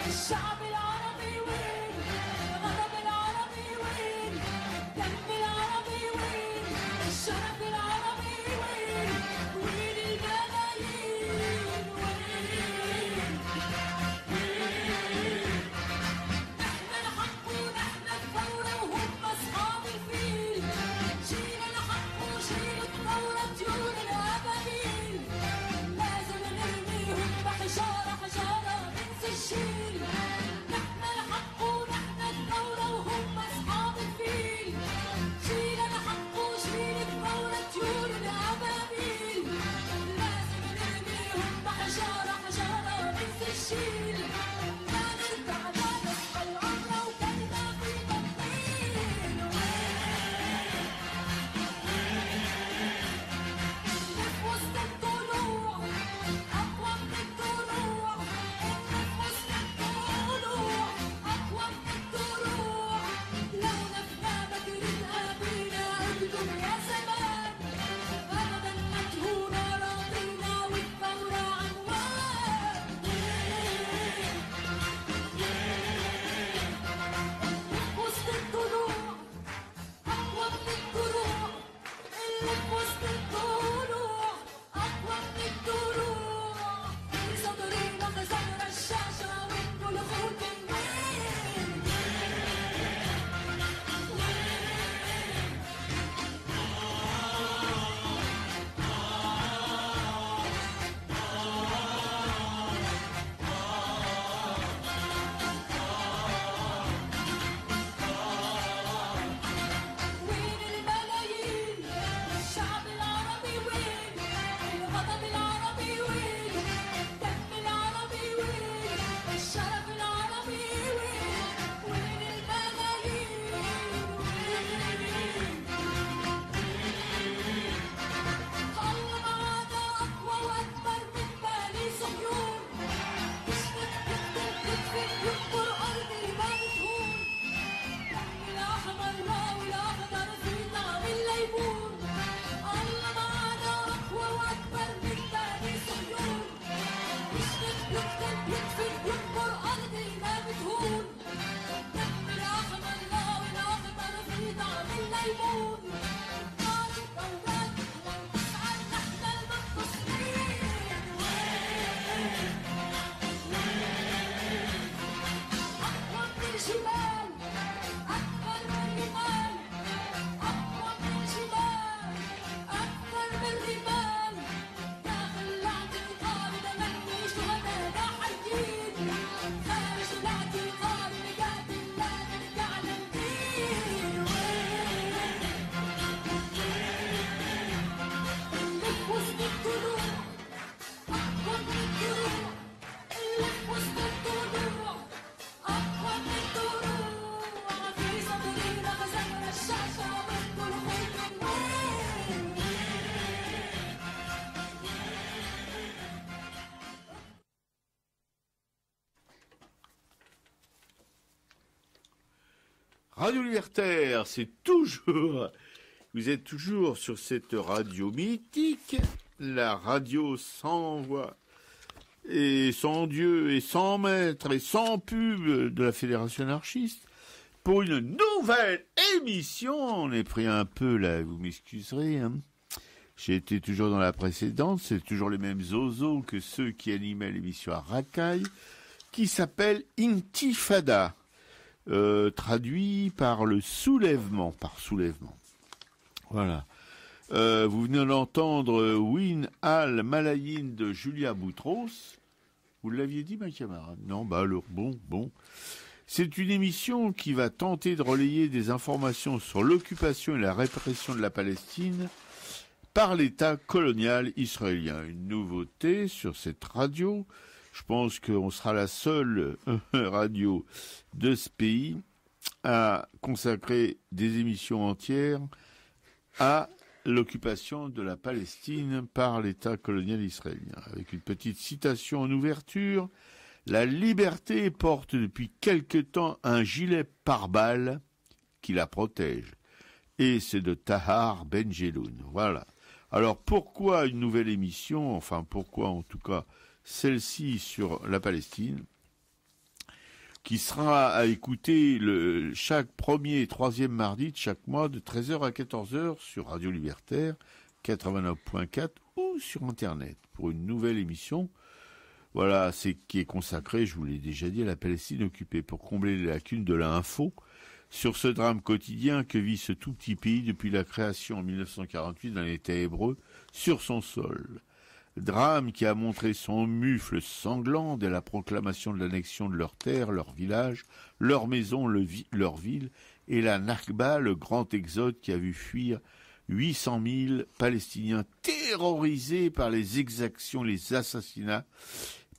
الشعب العربي وين؟ الغضب العربي وين؟ الدم العربي وين؟ الشرف العربي وين؟ وين الملايين وين؟ نحن الحق ونحن الثورة وهم أصحاب الفيل، شيل الحق وشيل الثورة طيور الأبابيل، لازم نرميهم بحجارة حجارة ننسى الشيل، نحن الحق ونحن الثورة وهم أصحاب الفيل، شيل الحق وشيل الثورة طيور الأبابيل، لازم نرميهم بحجارة حجارة ننسى الشيل، لا نرجع لا نصحى العمرة وكلنا في بطيل، اللي في وسط الضلوع أقوى من الضلوع، اللي في وسط الضلوع أقوى من الضلوع، لو نفنا بدر الأبينا أردن يا زمان، أبدا ما تهون أراضينا والثورة عنوان، اللي في وسط الضلوع أقوى من الضلوع، اللي في وسط الضلوع أقوى من الضلوع، في صدرنا خزان رشاشة وانتو الخوت الوين، وين الملايين؟ الشعب العربي وين؟ الغضب العربي وين؟ الدم العربي وين؟ الشرف العربي وين؟ وين الملايين وين؟ الله معانا أقوى وأكبر من بني صهيون، يشرق يقتل يدفن ينقر أرض ما بتهون، الأحمر والأخضر في طعم الليمون، الله معانا أقوى وأكبر من بني صهيون، يشرق يقتل يدفن ينقر أرض ما بتهون، الأحمر والأخضر في طعم الليمون، نار الدولات ونسعى نحن المنتصرين، أقوى من الجبال أكبر من الرمال، أقوى من الجبال أكبر من الرمال، داخل الاعتقال نحن شهداء حيين، خارج الاعتقال نقاتل لا نرجع للدين، اللي في وسط الضلوع أقوى من الضلوع، اللي في وسط الضلوع أقوى من الضلوع، في صدرنا خزان رشاشة وانتو الخوت الوين. Radio Libertaire, c'est toujours... Vous êtes toujours sur cette radio mythique, la radio sans voix, et sans Dieu, et sans maître, et sans pub de la Fédération anarchiste, pour une nouvelle émission. On est pris un peu là, vous m'excuserez, hein. J'ai été toujours dans la précédente, c'est toujours les mêmes zozos que ceux qui animaient l'émission à Racaille, qui s'appelle Intifada, traduit par le soulèvement, Voilà. Vous venez d'entendre Win Al Malayin de Julia Boutros. Vous l'aviez dit, ma camarade? Non, bah alors, bon. C'est une émission qui va tenter de relayer des informations sur l'occupation et la répression de la Palestine par l'État colonial israélien. Une nouveauté sur cette radio. Je pense qu'on sera la seule radio de ce pays à consacrer des émissions entières à l'occupation de la Palestine par l'État colonial israélien. Avec une petite citation en ouverture, « La liberté porte depuis quelque temps un gilet pare-balles qui la protège. » Et c'est de Tahar Ben-Jeloun. Voilà. Alors pourquoi une nouvelle émission, enfin pourquoi en tout cas celle-ci sur la Palestine? qui sera à écouter chaque premier et troisième mardi de chaque mois de 13h à 14h sur Radio Libertaire 89.4 ou sur Internet pour une nouvelle émission. Voilà, c'est qui est consacré, je vous l'ai déjà dit, à la Palestine occupée pour combler les lacunes de l'info sur ce drame quotidien que vit ce tout petit pays depuis la création en 1948 d'un État hébreu sur son sol. Drame qui a montré son mufle sanglant dès la proclamation de l'annexion de leurs terres, leurs villages, leurs maisons, leurs villes, et la Nakba, le grand exode qui a vu fuir 800 000 Palestiniens terrorisés par les exactions, les assassinats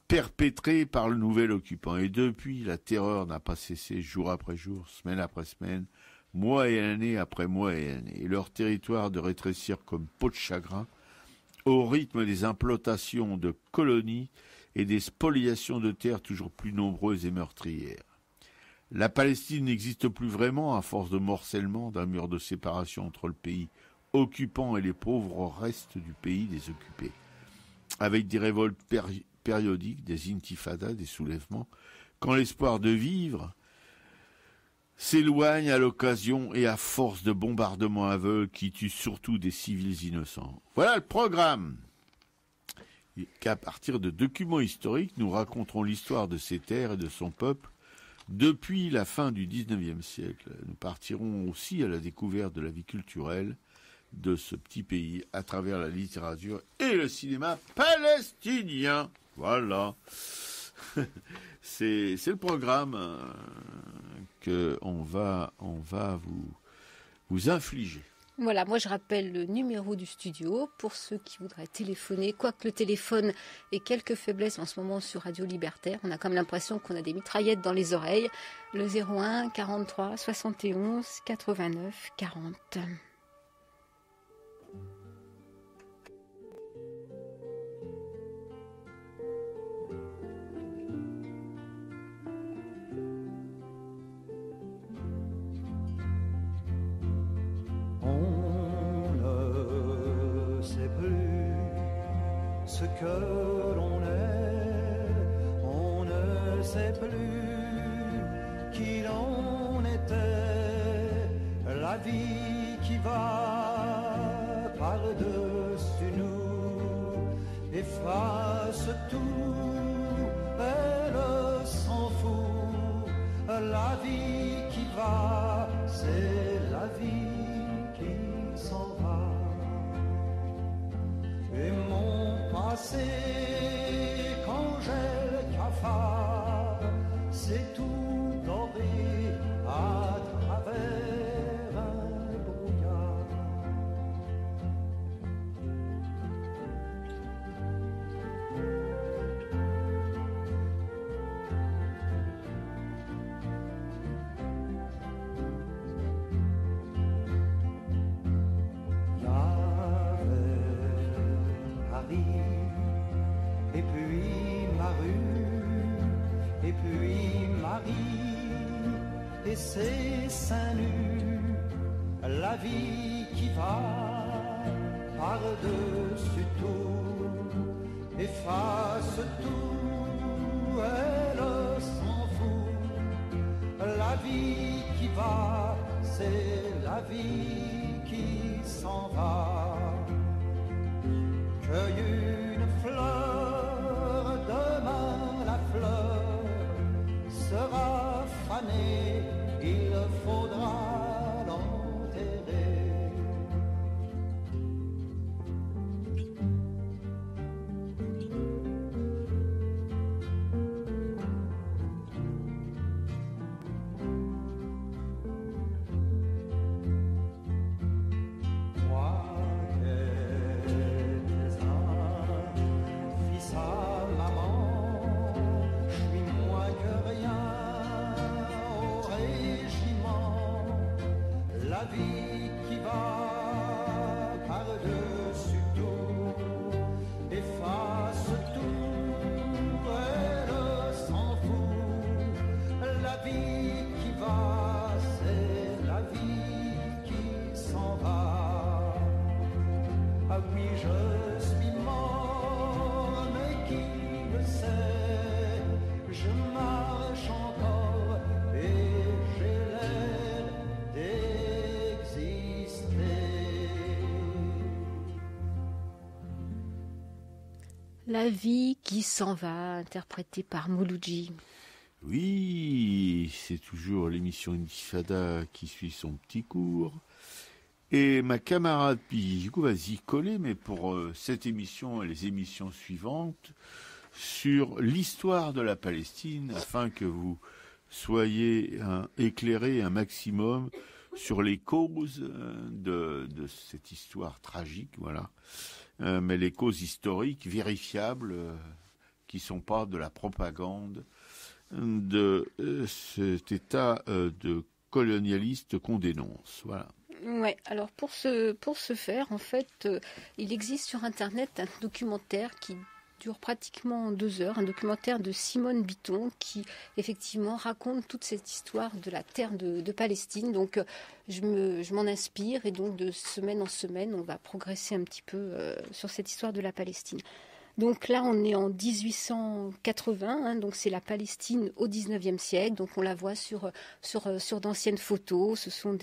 perpétrés par le nouvel occupant. Et depuis, la terreur n'a pas cessé jour après jour, semaine après semaine, mois et année après mois et année. Et leur territoire de rétrécir comme peau de chagrin, au rythme des implantations de colonies et des spoliations de terres toujours plus nombreuses et meurtrières. La Palestine n'existe plus vraiment à force de morcellement d'un mur de séparation entre le pays occupant et les pauvres restes du pays des occupés, avec des révoltes périodiques, des intifadas, des soulèvements, quand l'espoir de vivre s'éloigne à l'occasion et à force de bombardements aveugles qui tuent surtout des civils innocents. Voilà le programme. Et qu'à partir de documents historiques, nous raconterons l'histoire de ces terres et de son peuple depuis la fin du XIXe siècle. Nous partirons aussi à la découverte de la vie culturelle de ce petit pays à travers la littérature et le cinéma palestinien. Voilà. C'est le programme que on va vous infliger. Voilà, moi je rappelle le numéro du studio pour ceux qui voudraient téléphoner, quoique le téléphone ait quelques faiblesses en ce moment sur Radio Libertaire. On a comme l'impression qu'on a des mitraillettes dans les oreilles. Le 01 43 71 89 40. Ce que l'on est, on ne sait plus qui l'on était, la vie qui va par-dessus nous, efface tout, elle s'en fout, la vie qui va, c'est la vie qui s'en va. Et mon passé, qu'Angèle cafard, c'est tout doré à travers un brouillard. Et puis ma rue, et puis Marie, et ses seins nus, la vie qui va par-dessus tout, efface tout, elle s'en fout, la vie qui va, c'est la vie qui s'en va. Cueille une fleur, demain la fleur sera fanée, il faudra l'enterrer. La vie qui s'en va, interprétée par Mouloudji. Oui, c'est toujours l'émission Intifada qui suit son petit cours. Et ma camarade, puis du coup, va s'y coller, mais pour cette émission et les émissions suivantes, sur l'histoire de la Palestine, afin que vous soyez éclairés un maximum sur les causes de cette histoire tragique, voilà. Mais les causes historiques vérifiables, qui sont pas de la propagande de cet état de colonialiste qu'on dénonce, voilà. Ouais, alors pour ce faire, en fait, il existe sur Internet un documentaire qui dure pratiquement 2 heures, un documentaire de Simone Bitton qui effectivement raconte toute cette histoire de la terre de Palestine. Donc je m'en inspire et donc de semaine en semaine, on va progresser un petit peu sur cette histoire de la Palestine. Donc là, on est en 1880, hein, donc c'est la Palestine au 19e siècle. Donc on la voit sur d'anciennes photos. Ce sont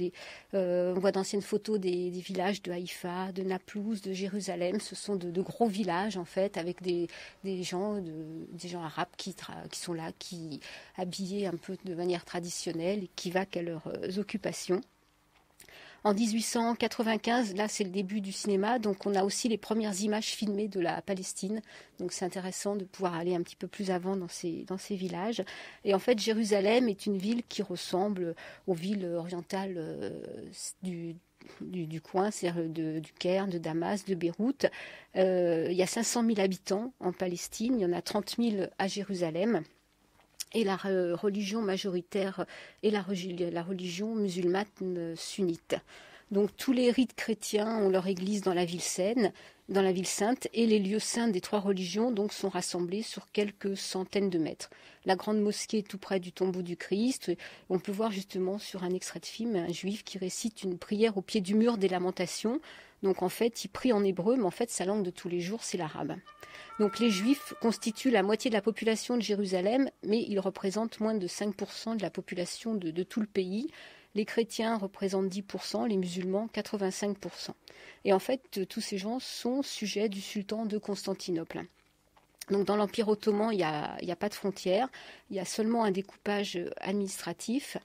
on voit d'anciennes photos des villages de Haïfa, de Naplouse, de Jérusalem. Ce sont de gros villages en fait, avec des gens arabes qui sont là, qui habillés un peu de manière traditionnelle et qui vaquent à leurs occupations. En 1895, là c'est le début du cinéma, donc on a aussi les premières images filmées de la Palestine. Donc c'est intéressant de pouvoir aller un petit peu plus avant dans ces villages. Et en fait, Jérusalem est une ville qui ressemble aux villes orientales du coin, c'est-à-dire du Caire, de Damas, de Beyrouth. Il y a 500 000 habitants en Palestine, il y en a 30 000 à Jérusalem. Et la religion majoritaire est la religion musulmane sunnite. Donc tous les rites chrétiens ont leur église dans la ville sainte, et les lieux saints des 3 religions donc sont rassemblés sur quelques centaines de mètres. La grande mosquée est tout près du tombeau du Christ. On peut voir justement sur un extrait de film un juif qui récite une prière au pied du mur des Lamentations. Donc en fait, il prie en hébreu, mais en fait sa langue de tous les jours c'est l'arabe. Donc les Juifs constituent la moitié de la population de Jérusalem, mais ils représentent moins de 5% de la population de tout le pays. Les chrétiens représentent 10%, les musulmans 85%. Et en fait, tous ces gens sont sujets du sultan de Constantinople. Donc dans l'Empire ottoman, il n'y a pas de frontières, il y a seulement un découpage administratif.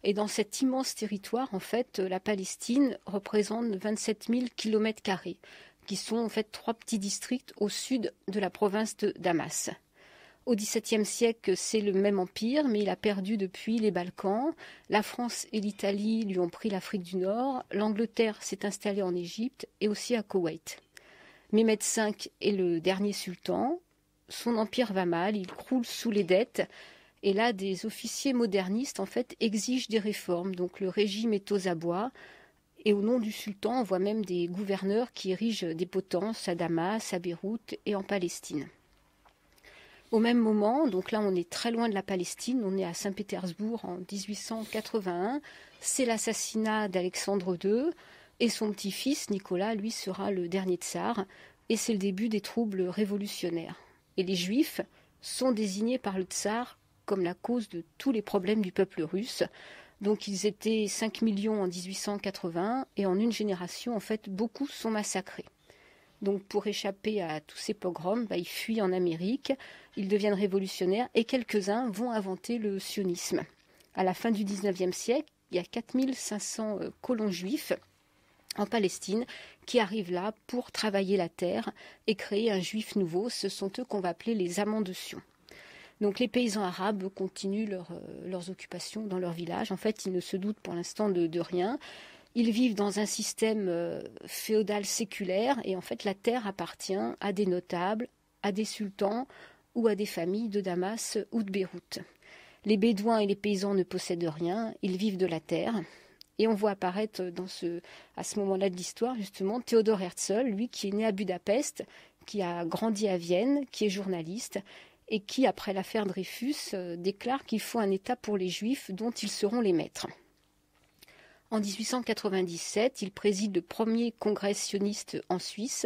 Et dans cet immense territoire, en fait, la Palestine représente 27 000 km², qui sont en fait 3 petits districts au sud de la province de Damas. Au XVIIe siècle, c'est le même empire, mais il a perdu depuis les Balkans. La France et l'Italie lui ont pris l'Afrique du Nord. L'Angleterre s'est installée en Égypte et aussi à Koweït. Mehmed V est le dernier sultan. Son empire va mal, il croule sous les dettes. Et là, des officiers modernistes, en fait, exigent des réformes. Donc le régime est aux abois. Et au nom du sultan, on voit même des gouverneurs qui érigent des potences à Damas, à Beyrouth et en Palestine. Au même moment, donc là on est très loin de la Palestine, on est à Saint-Pétersbourg en 1881, c'est l'assassinat d'Alexandre II et son petit-fils Nicolas, lui, sera le dernier tsar et c'est le début des troubles révolutionnaires. Et les Juifs sont désignés par le tsar comme la cause de tous les problèmes du peuple russe. Donc ils étaient 5 millions en 1880 et en une génération, en fait, beaucoup sont massacrés. Donc pour échapper à tous ces pogroms, ils fuient en Amérique, ils deviennent révolutionnaires et quelques-uns vont inventer le sionisme. À la fin du 19e siècle, il y a 4500 colons juifs en Palestine qui arrivent là pour travailler la terre et créer un juif nouveau. Ce sont eux qu'on va appeler les amants de Sion. Donc les paysans arabes continuent leurs occupations dans leur village. En fait, ils ne se doutent pour l'instant de rien. Ils vivent dans un système féodal séculaire et en fait la terre appartient à des notables, à des sultans ou à des familles de Damas ou de Beyrouth. Les Bédouins et les paysans ne possèdent rien, ils vivent de la terre. Et on voit apparaître à ce moment-là de l'histoire justement Théodore Herzl, lui qui est né à Budapest, qui a grandi à Vienne, qui est journaliste et qui, après l'affaire Dreyfus, déclare qu'il faut un État pour les Juifs dont ils seront les maîtres. En 1897, il préside le premier congrès sioniste en Suisse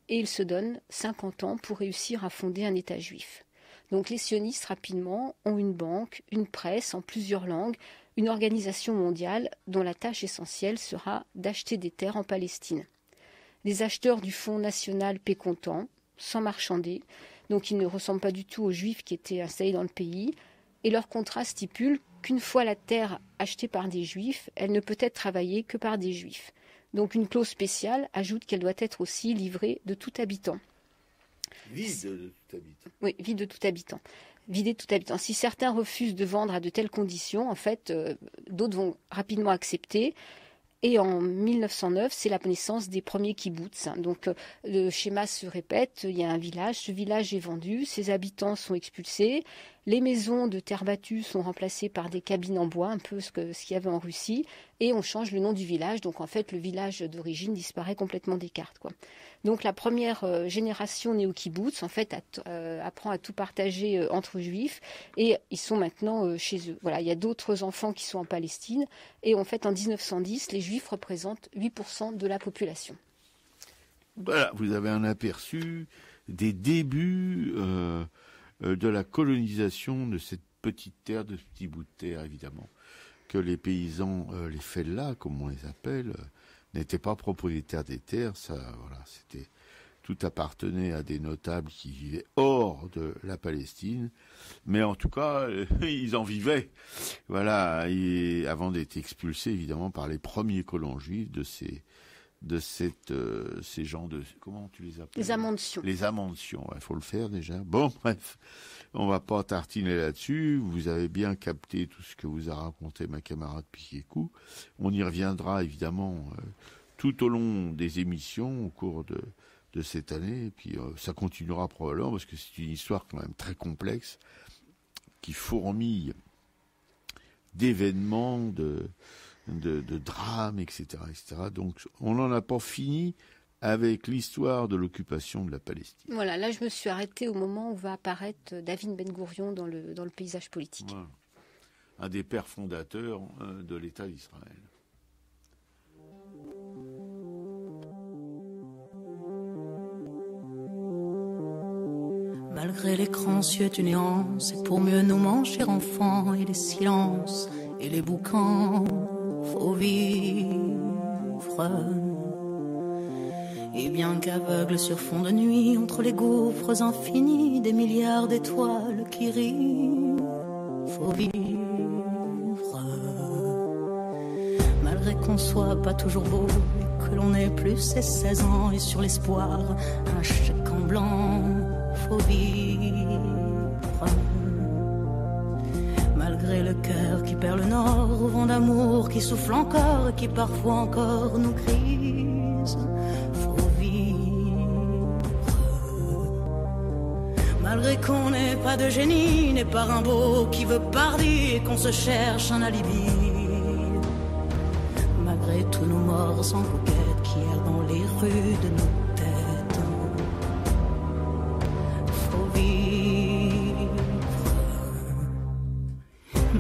et il se donne 50 ans pour réussir à fonder un État juif. Donc les sionistes, rapidement, ont une banque, une presse en plusieurs langues, une organisation mondiale dont la tâche essentielle sera d'acheter des terres en Palestine. Les acheteurs du Fonds national paient comptant, sans marchander. donc ils ne ressemblent pas du tout aux Juifs qui étaient installés dans le pays. Et leur contrat stipule qu'une fois la terre achetée par des Juifs, elle ne peut être travaillée que par des Juifs. Donc une clause spéciale ajoute qu'elle doit être aussi livrée de tout habitant. Vide de tout habitant. Oui, vide de tout habitant. Vider de tout habitant. Si certains refusent de vendre à de telles conditions, en fait, d'autres vont rapidement accepter. Et en 1909, c'est la naissance des premiers kibboutz. Donc le schéma se répète, il y a un village, ce village est vendu, ses habitants sont expulsés, les maisons de terre battue sont remplacées par des cabines en bois, un peu ce qu'il y avait en Russie, et on change le nom du village. Donc en fait, le village d'origine disparaît complètement des cartes, quoi. Donc la première génération née au kibbutz, en fait, apprend à tout partager entre juifs, et ils sont maintenant chez eux. Voilà, il y a d'autres enfants qui sont en Palestine, et en fait, en 1910, les juifs représentent 8% de la population. Voilà, vous avez un aperçu des débuts de la colonisation de cette petite terre, de ce petit bout de terre, évidemment, que les paysans, les fellahs, comme on les appelle, n'étaient pas propriétaires des terres. Ça, voilà, c'était, tout appartenait à des notables qui vivaient hors de la Palestine, mais en tout cas, ils en vivaient. Voilà, et avant d'être expulsés, évidemment, par les premiers colons juifs de ces gens de, comment tu les appelles? Les Amantions. Les Amantions, il faut le faire déjà. Bon, bref, on va pas tartiner là-dessus. Vous avez bien capté tout ce que vous a raconté ma camarade Piquet-Cou. On y reviendra évidemment tout au long des émissions au cours de cette année. Et puis ça continuera probablement parce que c'est une histoire quand même très complexe qui fourmille d'événements, de drames, etc., etc. Donc, on n'en a pas fini avec l'histoire de l'occupation de la Palestine. Voilà, là, je me suis arrêtée au moment où va apparaître David Ben Gourion dans le paysage politique. Voilà. Un des pères fondateurs de l'État d'Israël. Malgré l'écran anxieux du néant, c'est pour mieux nous manger enfants et les silences et les boucans. Faut vivre. Et bien qu'aveugle sur fond de nuit, entre les gouffres infinis, des milliards d'étoiles qui rient, faut vivre. Malgré qu'on soit pas toujours beau, et que l'on ait plus ses 16 ans, et sur l'espoir, un chèque en blanc, faut vivre. Malgré le cœur qui perd le nord, au vent d'amour qui souffle encore et qui parfois encore nous grise, faut vivre. Malgré qu'on n'ait pas de génie, n'est pas Rimbaud qui veut parler et qu'on se cherche un alibi. Malgré tous nos morts sans coquette qui errent dans les rues de nos têtes, faut vivre.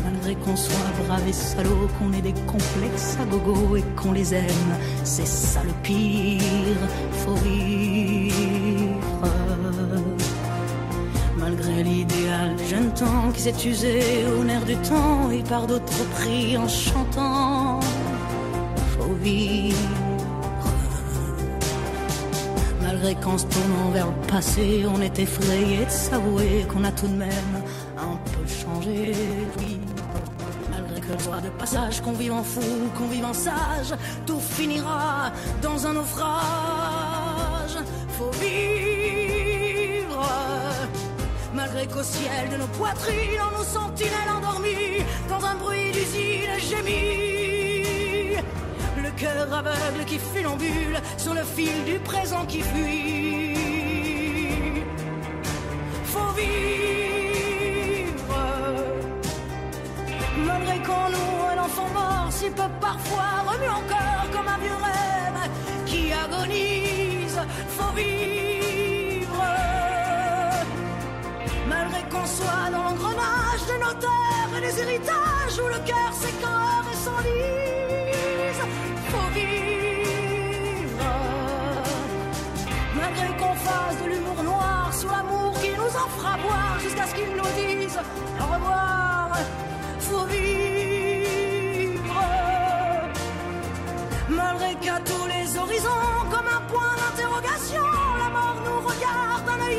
Malgré qu'on soit brave et salaud, qu'on ait des complexes à gogo et qu'on les aime, c'est ça le pire, faut vivre. Malgré l'idéal du jeune temps qui s'est usé au nerf du temps et par d'autres pris en chantant, faut vivre. Malgré qu'en se tournant vers le passé, on est effrayé de s'avouer qu'on a tout de même un peu changé, oui. Malgré que le soit de passage, qu'on vive en fou, qu'on vive en sage, tout finira dans un naufrage, faut vivre. Malgré qu'au ciel de nos poitrines, en nos sentinelles endormies, dans un bruit d'usine gémit, le cœur aveugle qui funambule sur le fil du présent qui fuit, faut vivre. Malgré qu'on noue l'enfant mort, s'il peut parfois remuer encore comme un vieux rêve qui agonise, faut vivre. Malgré qu'on soit dans l'engrenage de nos terres et des héritages où le cœur s'écore et s'enlise, faut vivre. Malgré qu'on fasse de l'humour noir sous l'amour qui nous en fera boire jusqu'à ce qu'ils nous disent au revoir, faut vivre. Malgré qu'à tous les horizons, comme un point d'interrogation, la mort nous regarde un œil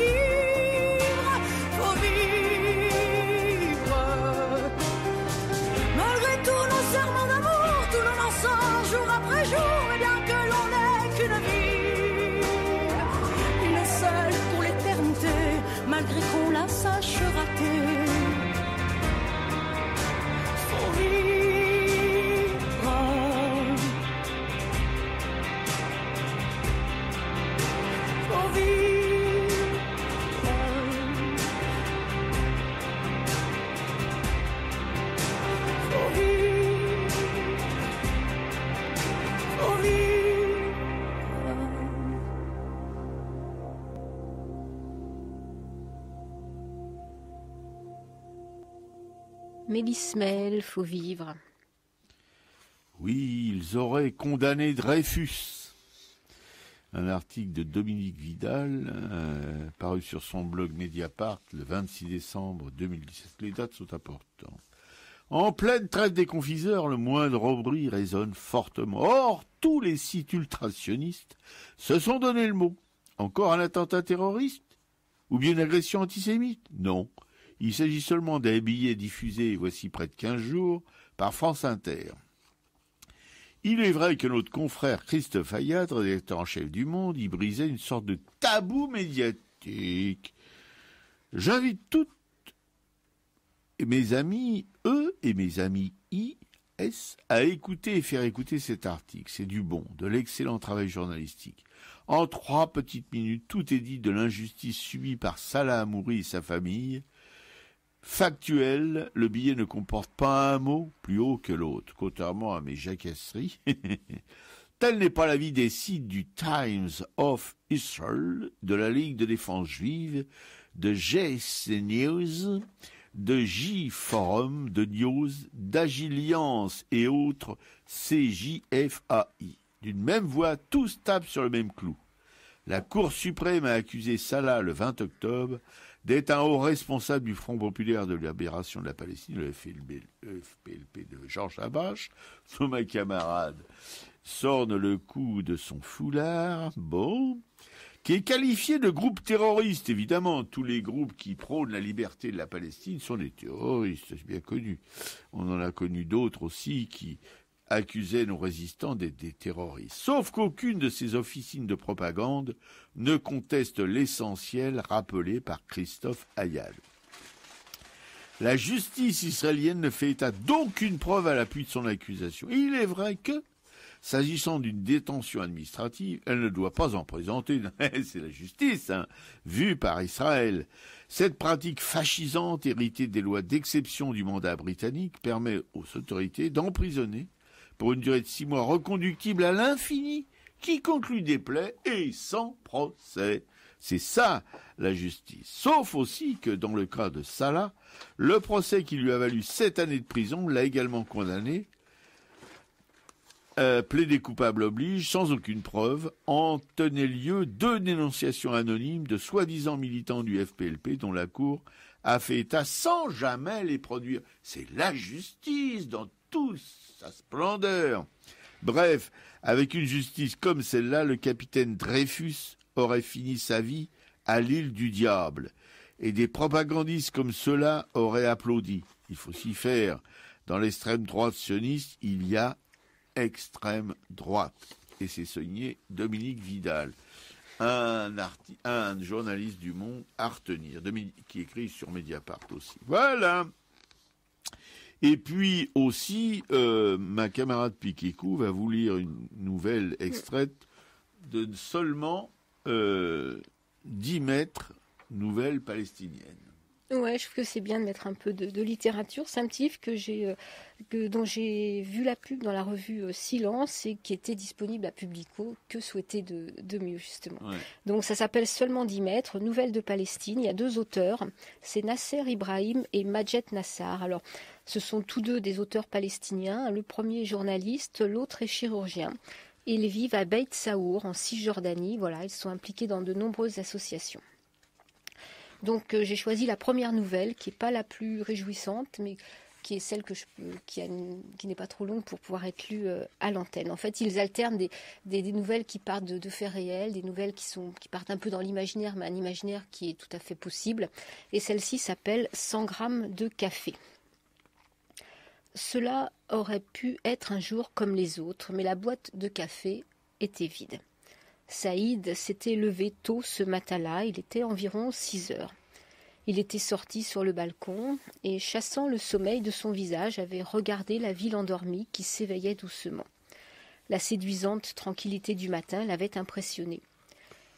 Mélismel, faut vivre. Oui, ils auraient condamné Dreyfus. Un article de Dominique Vidal, paru sur son blog Mediapart le 26 décembre 2017. Les dates sont importantes. En pleine traite des confiseurs, le moindre bruit résonne fortement. Or, tous les sites ultrasionistes se sont donné le mot. Encore un attentat terroriste? Ou bien une agression antisémite? Non. Il s'agit seulement d'un billet diffusé, voici près de 15 jours, par France Inter. Il est vrai que notre confrère Christophe Ayad, rédacteur en chef du Monde, y brisait une sorte de tabou médiatique. J'invite toutes mes amis, eux et mes amis IS, à écouter et faire écouter cet article. C'est du bon, de l'excellent travail journalistique. En 3 petites minutes, tout est dit de l'injustice subie par Salah Hamouri et sa famille. Factuel, le billet ne comporte pas un mot plus haut que l'autre, contrairement à mes jacasseries. Tel n'est pas l'avis des sites du Times of Israel, de la Ligue de défense juive, de JC News, de J-Forum, de News, d'Agiliance et autres CJFAI. D'une même voix, tous tapent sur le même clou. La Cour suprême a accusé Salah le 20 octobre d'être un haut responsable du Front populaire de libération de la Palestine, le FPLP de Georges Habash, dont ma camarade sorne le coup de son foulard, qui est qualifié de groupe terroriste. Évidemment, tous les groupes qui prônent la liberté de la Palestine sont des terroristes, c'est bien connu. On en a connu d'autres aussi qui accusaient nos résistants d'être des terroristes. Sauf qu'aucune de ces officines de propagande ne conteste l'essentiel rappelé par Christophe Ayad. La justice israélienne ne fait état d'aucune preuve à l'appui de son accusation. Et il est vrai que, s'agissant d'une détention administrative, elle ne doit pas en présenter. C'est la justice, vue par Israël. Cette pratique fascisante, héritée des lois d'exception du mandat britannique, permet aux autorités d'emprisonner pour une durée de 6 mois reconductible à l'infini, quiconque lui déplaît et sans procès. C'est ça, la justice. Sauf aussi que, dans le cas de Salah, le procès qui lui a valu 7 années de prison l'a également condamné. Plaider coupable oblige, sans aucune preuve, en tenaient lieu 2 dénonciations anonymes de soi-disant militants du FPLP dont la Cour a fait état sans jamais les produire. C'est la justice dans toute sa splendeur. Bref, avec une justice comme celle-là, le capitaine Dreyfus aurait fini sa vie à l'île du diable. Et des propagandistes comme ceux-là auraient applaudi. Il faut s'y faire. Dans l'extrême droite sioniste, il y a extrême droite. Et c'est signé Dominique Vidal, un journaliste du Monde à retenir, qui écrit sur Mediapart aussi. Voilà. Et puis aussi, ma camarade Piquécou va vous lire une nouvelle extraite de seulement 10 mètres, nouvelle palestinienne. Ouais, je trouve que c'est bien de mettre un peu de littérature. C'est un petit livre dont j'ai vu la pub dans la revue Silence et qui était disponible à Publico. Que souhaiter de mieux, justement. Ouais. Donc ça s'appelle Seulement 10 mètres, Nouvelles de Palestine. Il y a 2 auteurs, c'est Nasser Ibrahim et Majed Nassar. Alors, ce sont tous 2 des auteurs palestiniens. Le premier est journaliste, l'autre est chirurgien. Ils vivent à Beit Saour, en Cisjordanie. Voilà, ils sont impliqués dans de nombreuses associations. Donc j'ai choisi la première nouvelle, qui n'est pas la plus réjouissante, mais qui est celle qui n'est pas trop longue pour pouvoir être lue à l'antenne. En fait, ils alternent des nouvelles qui partent de faits réels, des nouvelles qui partent un peu dans l'imaginaire, mais un imaginaire qui est tout à fait possible. Et celle-ci s'appelle 100 grammes de café. Cela aurait pu être un jour comme les autres, mais la boîte de café était vide. Saïd s'était levé tôt ce matin-là, il était environ 6 heures. Il était sorti sur le balcon et, chassant le sommeil de son visage, avait regardé la ville endormie qui s'éveillait doucement. La séduisante tranquillité du matin l'avait impressionné.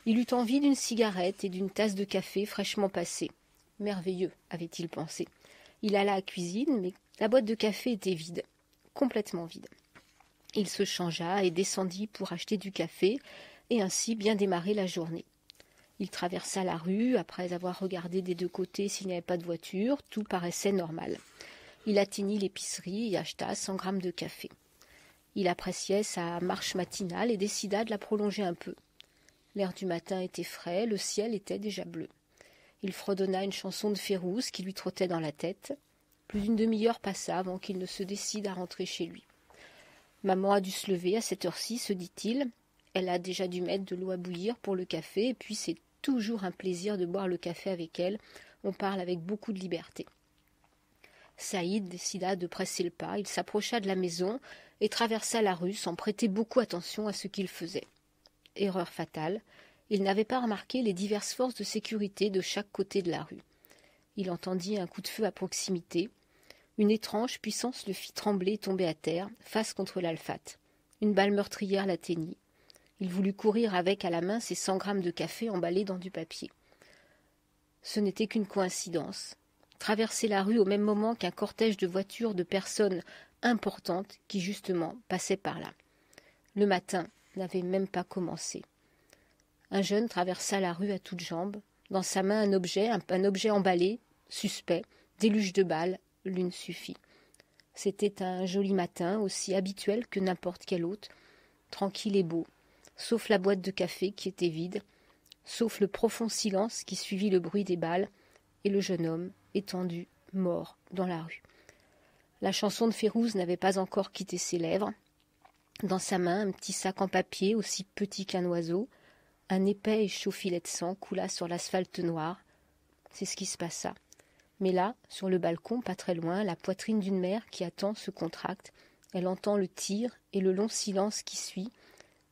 Il eut envie d'une cigarette et d'une tasse de café fraîchement passée. Merveilleux, avait-il pensé. Il alla à la cuisine, mais la boîte de café était vide, complètement vide. Il se changea et descendit pour acheter du café, et ainsi bien démarrer la journée. Il traversa la rue, après avoir regardé des 2 côtés s'il n'y avait pas de voiture, tout paraissait normal. Il atteignit l'épicerie et acheta 100 grammes de café. Il appréciait sa marche matinale et décida de la prolonger un peu. L'air du matin était frais, le ciel était déjà bleu. Il fredonna une chanson de Férouz qui lui trottait dans la tête. Plus d'une demi-heure passa avant qu'il ne se décide à rentrer chez lui. Maman a dû se lever à cette heure-ci, se dit-il. Elle a déjà dû mettre de l'eau à bouillir pour le café, et puis c'est toujours un plaisir de boire le café avec elle. On parle avec beaucoup de liberté. Saïd décida de presser le pas. Il s'approcha de la maison et traversa la rue sans prêter beaucoup attention à ce qu'il faisait. Erreur fatale, il n'avait pas remarqué les diverses forces de sécurité de chaque côté de la rue. Il entendit un coup de feu à proximité. Une étrange puissance le fit trembler et tomber à terre, face contre l'alphate. Une balle meurtrière l'atteignit. Il voulut courir avec à la main ses 100 grammes de café emballés dans du papier. Ce n'était qu'une coïncidence. Traverser la rue au même moment qu'un cortège de voitures de personnes importantes qui, justement, passaient par là. Le matin n'avait même pas commencé. Un jeune traversa la rue à toutes jambes, dans sa main un objet emballé, suspect, déluge de balles, l'une suffit. C'était un joli matin, aussi habituel que n'importe quel autre, tranquille et beau, sauf la boîte de café qui était vide, sauf le profond silence qui suivit le bruit des balles, et le jeune homme, étendu, mort, dans la rue. La chanson de Férouz n'avait pas encore quitté ses lèvres. Dans sa main, un petit sac en papier, aussi petit qu'un oiseau. Un épais et chaud filet de sang coula sur l'asphalte noir. C'est ce qui se passa. Mais là, sur le balcon, pas très loin, la poitrine d'une mère qui attend se contracte. Elle entend le tir et le long silence qui suit.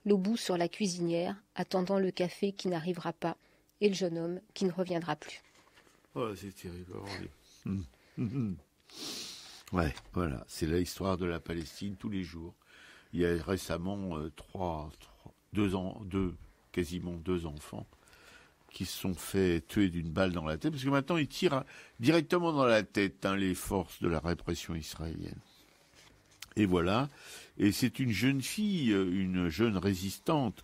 L'obus sur la cuisinière, attendant le café qui n'arrivera pas, et le jeune homme qui ne reviendra plus. Oh, c'est terrible. Ouais, voilà, c'est l'histoire de la Palestine tous les jours. Il y a récemment quasiment deux enfants qui se sont fait tuer d'une balle dans la tête, parce que maintenant ils tirent directement dans la tête, les forces de la répression israélienne. Et voilà, et c'est une jeune fille, une jeune résistante,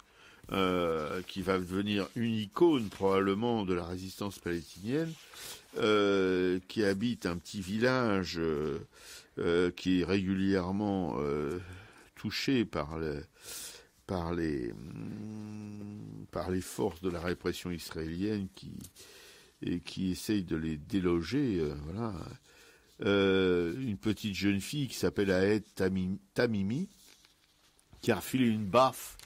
qui va devenir une icône probablement de la résistance palestinienne, qui habite un petit village qui est régulièrement touché par les forces de la répression israélienne qui essayent de les déloger. Voilà. Une petite jeune fille qui s'appelle Ahed Tamimi, qui a refilé une baffe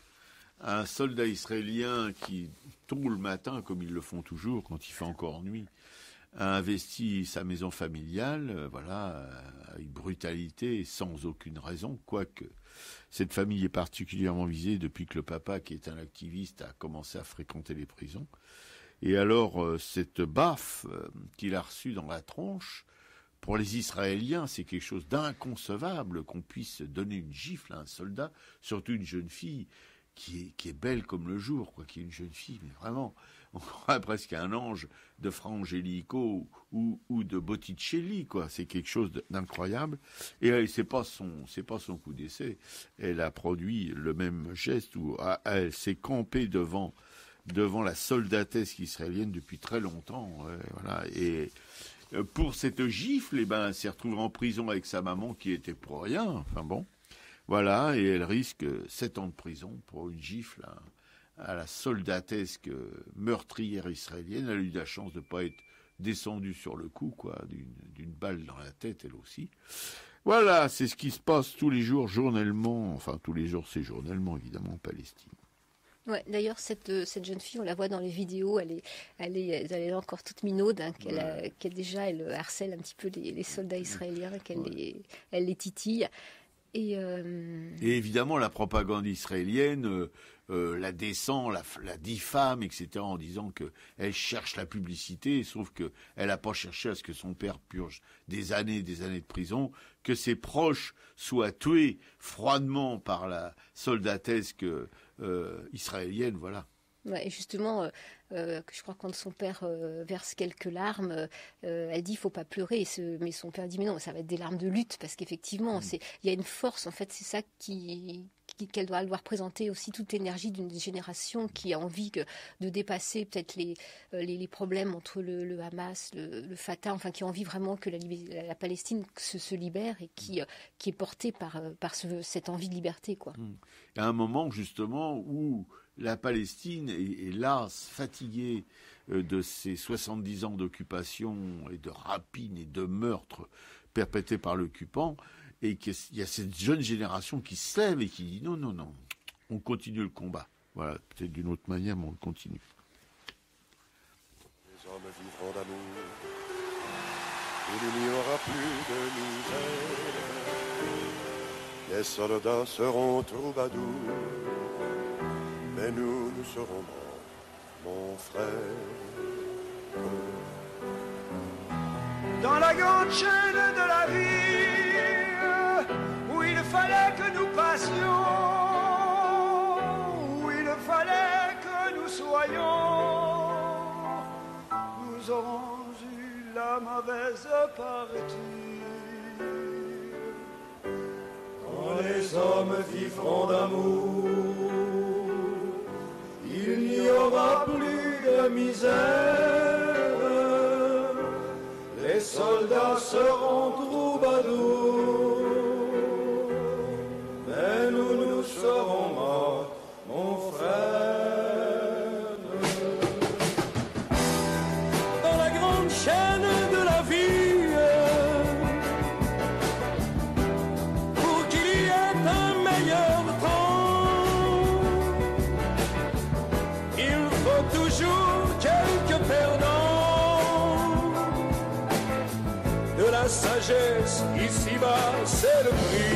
à un soldat israélien qui, tôt le matin, comme ils le font toujours quand il fait encore nuit, a investi sa maison familiale, avec brutalité et sans aucune raison, quoique cette famille est particulièrement visée depuis que le papa, qui est un activiste, a commencé à fréquenter les prisons. Et alors, cette baffe qu'il a reçue dans la tronche, pour les Israéliens, c'est quelque chose d'inconcevable qu'on puisse donner une gifle à un soldat, surtout une jeune fille qui est belle comme le jour, qui est une jeune fille, mais vraiment, on croirait presque à un ange de Fra Angelico ou de Botticelli, C'est quelque chose d'incroyable. Et c'est pas son coup d'essai. Elle a produit le même geste où elle s'est campée devant la soldatesque israélienne depuis très longtemps. Voilà. Et pour cette gifle, elle s'est retrouvée en prison avec sa maman qui était pour rien. Enfin bon. Voilà, et elle risque 7 ans de prison pour une gifle à la soldatesque meurtrière israélienne. Elle a eu la chance de ne pas être descendue sur le coup, d'une balle dans la tête, elle aussi. Voilà, c'est ce qui se passe tous les jours, journellement. Enfin, tous les jours, c'est journellement, évidemment, en Palestine. Ouais, d'ailleurs, cette jeune fille, on la voit dans les vidéos, elle est encore toute minaude, elle harcèle un petit peu les soldats israéliens, elle les titille. Et évidemment, la propagande israélienne la descend, la diffame, etc., en disant qu'elle cherche la publicité, sauf qu'elle n'a pas cherché à ce que son père purge des années de prison, que ses proches soient tués froidement par la soldatesque israélienne, voilà. Ouais, et justement, je crois que quand son père verse quelques larmes, elle dit il faut pas pleurer, mais son père dit mais non, ça va être des larmes de lutte, parce qu'effectivement, il y a une force, en fait, c'est ça qui qu'elle doit représenter aussi toute l'énergie d'une génération qui a envie de dépasser peut-être les problèmes entre le Hamas, le Fatah, enfin qui a envie vraiment que la Palestine se libère et qui est portée par cette envie de liberté, quoi. Il y a un moment justement où la Palestine est lasse, fatiguée de ces 70 ans d'occupation et de rapines et de meurtres perpétrés par l'occupant, et qu'il y a cette jeune génération qui se lève et qui dit non, on continue le combat. Voilà, peut-être d'une autre manière, mais on le continue. Les hommes vivront d'amour, il n'y aura plus de misère. Les soldats seront troubadours, mais nous serons morts, mon frère. Dans la grande chaîne de la vie, où il fallait que nous passions, où il fallait que nous soyons, nous aurons eu la mauvaise partie. Quand les hommes vivront d'amour, il n'y aura plus de misère. Les soldats seront troubadours, mais nous serons morts, mon frère. Dans la grande chaîne de la vie, pour qu'il y ait un meilleur temps, il faut toujours quelques perdants. De la sagesse, ici-bas, c'est le prix.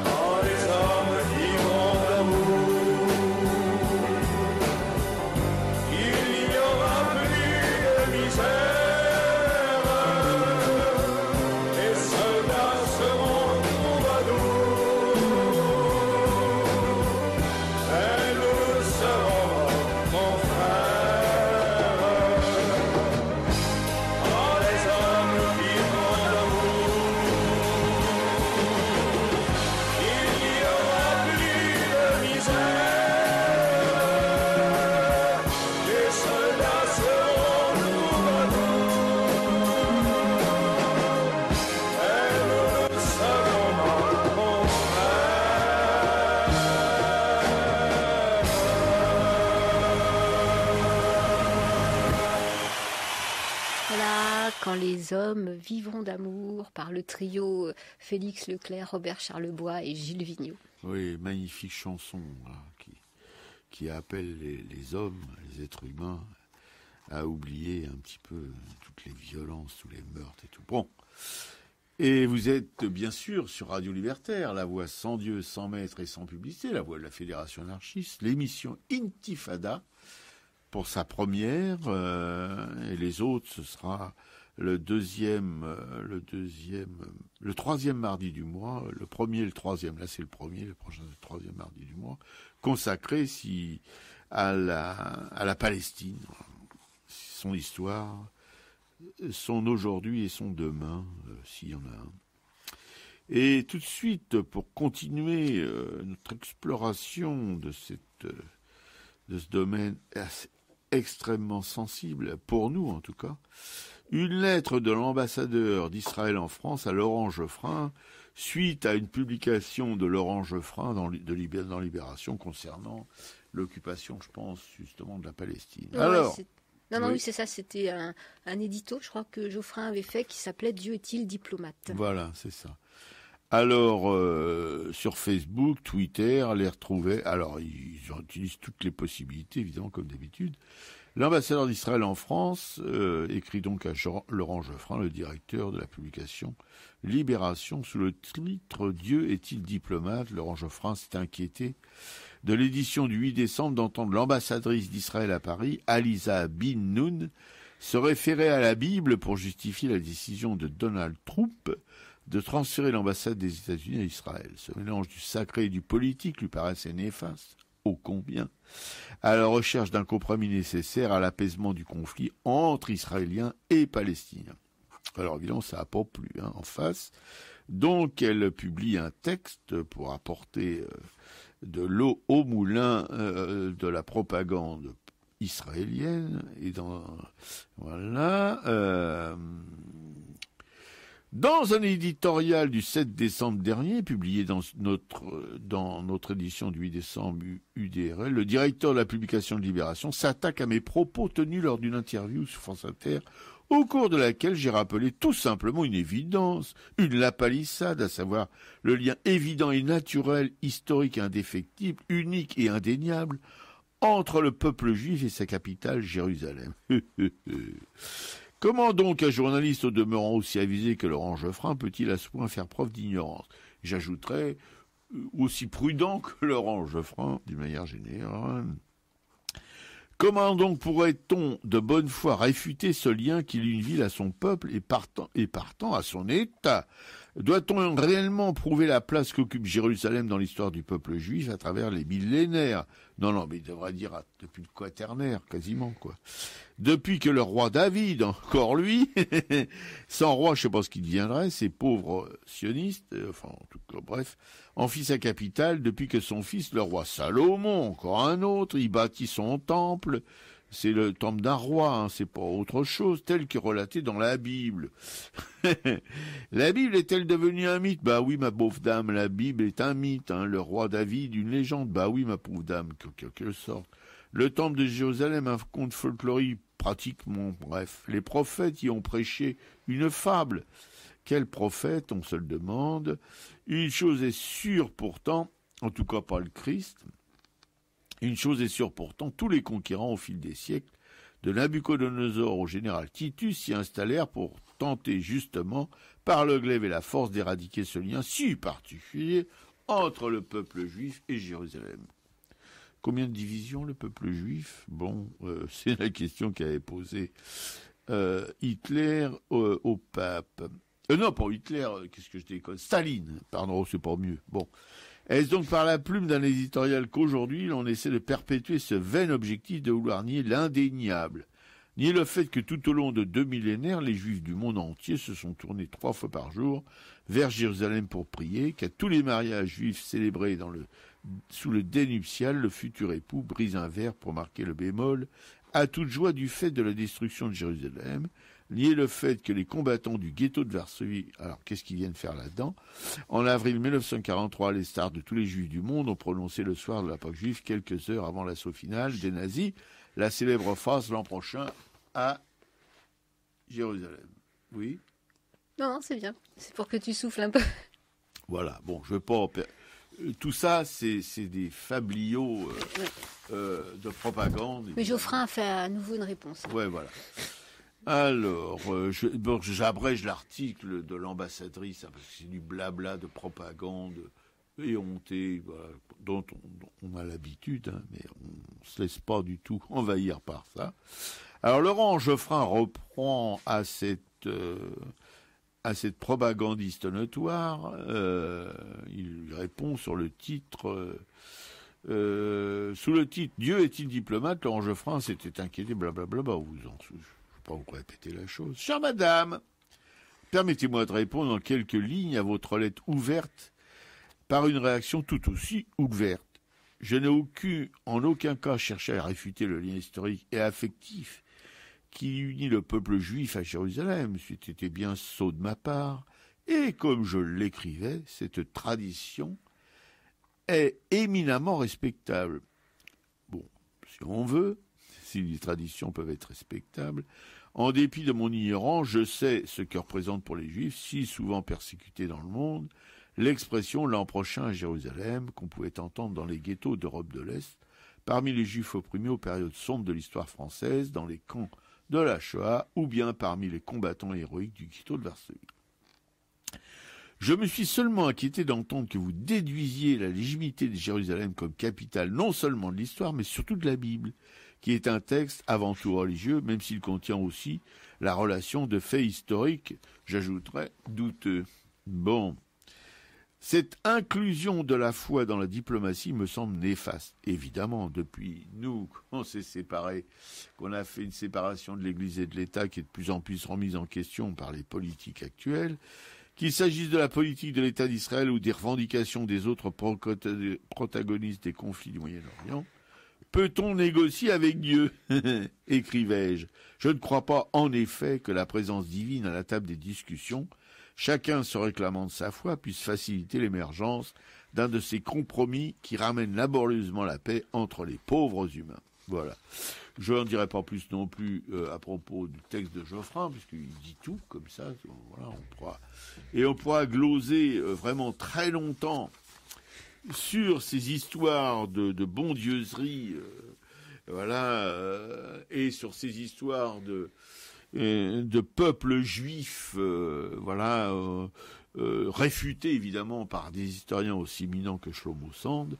Quand les hommes vivront d'amour, il n'y aura plus de misère. Les soldats seront troubadours, et nous serons mon frère. Quand les hommes vivront d'amour, par le trio Félix Leclerc, Robert Charlebois et Gilles Vigneault. Oui, magnifique chanson là, qui appelle les hommes, les êtres humains, à oublier un petit peu toutes les violences, tous les meurtres et tout. Bon. Et vous êtes bien sûr sur Radio Libertaire, la voix sans Dieu, sans maître et sans publicité, la voix de la Fédération anarchiste, l'émission Intifada pour sa première, et les autres, ce sera le troisième mardi du mois, le premier et le troisième, là c'est le premier, le prochain c'est le troisième mardi du mois, consacré à la Palestine, son histoire, son aujourd'hui et son demain, s'il y en a un. Et tout de suite, pour continuer notre exploration de ce domaine extrêmement sensible, pour nous en tout cas, une lettre de l'ambassadeur d'Israël en France à Laurent Geoffrin, suite à une publication de Laurent Geoffrin dans Libération concernant l'occupation, je pense, justement de la Palestine. Ouais, alors, oui, c'est ça, c'était un édito, je crois que Geoffrin avait fait, qui s'appelait « Dieu est-il diplomate ?» Voilà, c'est ça. Alors, sur Facebook, Twitter, les retrouver. Alors, ils utilisent toutes les possibilités, évidemment, comme d'habitude. L'ambassadeur d'Israël en France écrit donc à Laurent Geoffrin, le directeur de la publication Libération, sous le titre « Dieu est-il diplomate ?» Laurent Geoffrin s'est inquiété de l'édition du 8 décembre d'entendre l'ambassadrice d'Israël à Paris, Aliza Bin Noun, se référer à la Bible pour justifier la décision de Donald Trump de transférer l'ambassade des États-Unis à Israël. Ce mélange du sacré et du politique lui paraissait néfaste, ô combien, à la recherche d'un compromis nécessaire à l'apaisement du conflit entre Israéliens et Palestiniens. Alors évidemment, ça n'a pas plu en face. Donc elle publie un texte pour apporter de l'eau au moulin de la propagande israélienne. Et dans un éditorial du 7 décembre dernier, publié dans notre édition du 8 décembre UDRL, le directeur de la publication de Libération s'attaque à mes propos tenus lors d'une interview sur France Inter, au cours de laquelle j'ai rappelé tout simplement une évidence, une lapalissade, à savoir le lien évident et naturel, historique et indéfectible, unique et indéniable, entre le peuple juif et sa capitale, Jérusalem. Comment donc un journaliste au demeurant aussi avisé que Laurent Geoffrin peut-il à ce point faire preuve d'ignorance? J'ajouterais aussi prudent que Laurent Geoffrin, d'une manière générale. Comment donc pourrait-on de bonne foi réfuter ce lien qui lie une ville à son peuple et partant à son État? Doit-on réellement prouver la place qu'occupe Jérusalem dans l'histoire du peuple juif à travers les millénaires? Non, mais il devrait dire depuis le quaternaire, quasiment, quoi. Depuis que le roi David, encore lui, sans roi, je sais pas ce qu'il deviendrait, ces pauvres sionistes, enfin, en tout cas, bref, en fit sa capitale, depuis que son fils, le roi Salomon, encore un autre, il bâtit son temple. C'est le temple d'un roi, c'est pas autre chose, tel que relaté dans la Bible. La Bible est-elle devenue un mythe? Bah oui, ma pauvre dame, la Bible est un mythe, le roi David, une légende. Bah oui, ma pauvre dame, quelque sorte. Le temple de Jérusalem, un conte folklorique, pratiquement, bref. Les prophètes y ont prêché une fable. Quel prophète, on se le demande. Une chose est sûre pourtant, en tout cas pas le Christ. Une chose est sûre pourtant, tous les conquérants au fil des siècles, de Nabuchodonosor au général Titus, s'y installèrent pour tenter justement, par le glaive et la force, d'éradiquer ce lien si particulier entre le peuple juif et Jérusalem. Combien de divisions le peuple juif? Bon, c'est la question qu'avait posée Hitler au pape. Non, pas Hitler, qu'est-ce que je déconne? Staline, pardon, c'est pas mieux. Bon. Est-ce donc par la plume d'un éditorial qu'aujourd'hui l'on essaie de perpétuer ce vain objectif de vouloir nier l'indéniable, nier le fait que tout au long de 2 millénaires, les Juifs du monde entier se sont tournés 3 fois par jour vers Jérusalem pour prier, qu'à tous les mariages juifs célébrés sous le dais nuptial, le futur époux brise un verre pour marquer le bémol, à toute joie du fait de la destruction de Jérusalem, nier le fait que les combattants du ghetto de Varsovie, alors qu'est-ce qu'ils viennent faire là-dedans? En avril 1943, les stars de tous les juifs du monde ont prononcé le soir de la Pâque juive, quelques heures avant l'assaut final des nazis, la célèbre phrase l'an prochain à Jérusalem. Oui? Non, c'est bien. C'est pour que tu souffles un peu. Voilà, bon, je veux pas... Tout ça, c'est des fabliaux de propagande. Mais Geoffrin a fait à nouveau une réponse. Ouais, voilà. Alors, j'abrège l'article de l'ambassadrice, parce que c'est du blabla de propagande éhonté, voilà, dont on a l'habitude, mais on ne se laisse pas du tout envahir par ça. Alors, Laurent Geoffrin reprend à cette propagandiste notoire, il répond sur le titre... sous le titre « Dieu est-il diplomate ?» Laurent Geoffrin s'était inquiété, blablabla, vous en souvenez. Je ne vais pas vous répéter la chose. Chère madame, permettez-moi de répondre en quelques lignes à votre lettre ouverte par une réaction tout aussi ouverte. Je n'ai en aucun cas cherché à réfuter le lien historique et affectif qui unit le peuple juif à Jérusalem. C'était bien sot de ma part. Et comme je l'écrivais, cette tradition est éminemment respectable. Bon, si on veut, si les traditions peuvent être respectables, en dépit de mon ignorance, je sais ce que représente pour les Juifs, si souvent persécutés dans le monde, l'expression « l'an prochain à Jérusalem » qu'on pouvait entendre dans les ghettos d'Europe de l'Est, parmi les Juifs opprimés aux périodes sombres de l'histoire française, dans les camps de la Shoah, ou bien parmi les combattants héroïques du ghetto de Varsovie. Je me suis seulement inquiété d'entendre que vous déduisiez la légitimité de Jérusalem comme capitale non seulement de l'histoire, mais surtout de la Bible, qui est un texte avant tout religieux, même s'il contient aussi la relation de faits historiques, j'ajouterais, douteux. Bon. Cette inclusion de la foi dans la diplomatie me semble néfaste. Évidemment, depuis nous, qu'on s'est séparés, qu'on a fait une séparation de l'Église et de l'État qui est de plus en plus remise en question par les politiques actuelles, qu'il s'agisse de la politique de l'État d'Israël ou des revendications des autres protagonistes des conflits du Moyen-Orient, peut-on négocier avec Dieu ? Écrivais-je. Je ne crois pas, en effet, que la présence divine à la table des discussions, chacun se réclamant de sa foi, puisse faciliter l'émergence d'un de ces compromis qui ramènent laborieusement la paix entre les pauvres humains. Voilà. Je n'en dirai pas plus non plus à propos du texte de Geoffrin, puisqu'il dit tout comme ça. Voilà, on pourra gloser vraiment très longtemps sur ces histoires de bondieuserie, et sur ces histoires de peuple juif, réfutés évidemment par des historiens aussi éminents que Shlomo Sand,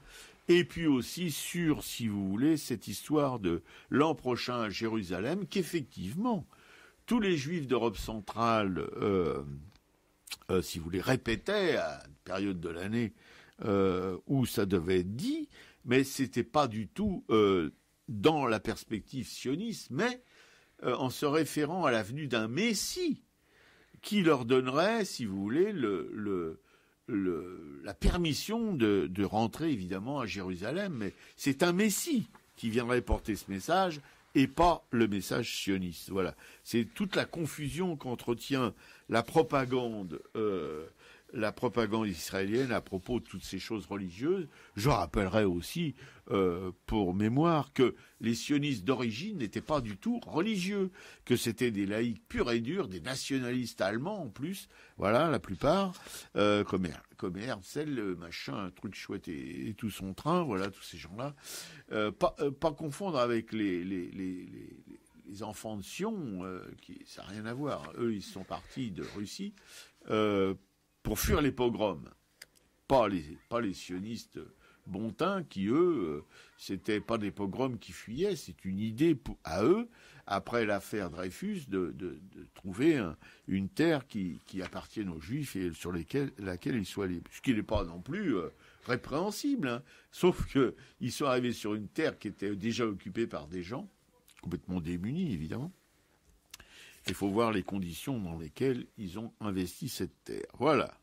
et puis aussi sur, si vous voulez, cette histoire de l'an prochain à Jérusalem, qu'effectivement, tous les juifs d'Europe centrale, si vous voulez, répétaient à une période de l'année où ça devait être dit, mais c'était pas du tout dans la perspective sioniste, mais en se référant à la venue d'un Messie qui leur donnerait, si vous voulez, la permission de rentrer évidemment à Jérusalem. Mais c'est un Messie qui viendrait porter ce message et pas le message sioniste. Voilà, c'est toute la confusion qu'entretient la propagande israélienne à propos de toutes ces choses religieuses. Je rappellerai aussi, pour mémoire, que les sionistes d'origine n'étaient pas du tout religieux, que c'était des laïcs purs et durs, des nationalistes allemands en plus, voilà, la plupart, comme Herzl, machin, un truc chouette et tout son train, voilà, tous ces gens-là. Pas confondre avec les enfants de Sion, ça n'a rien à voir. Eux, ils sont partis de Russie, pour fuir les pogroms, pas les sionistes bontins qui, eux, c'était pas des pogroms qui fuyaient, c'est une idée à eux, après l'affaire Dreyfus, de trouver une terre qui appartienne aux Juifs et sur laquelle ils soient libres. Ce qui n'est pas non plus répréhensible, hein, sauf qu'ils sont arrivés sur une terre qui était déjà occupée par des gens complètement démunis, évidemment. Il faut voir les conditions dans lesquelles ils ont investi cette terre. Voilà.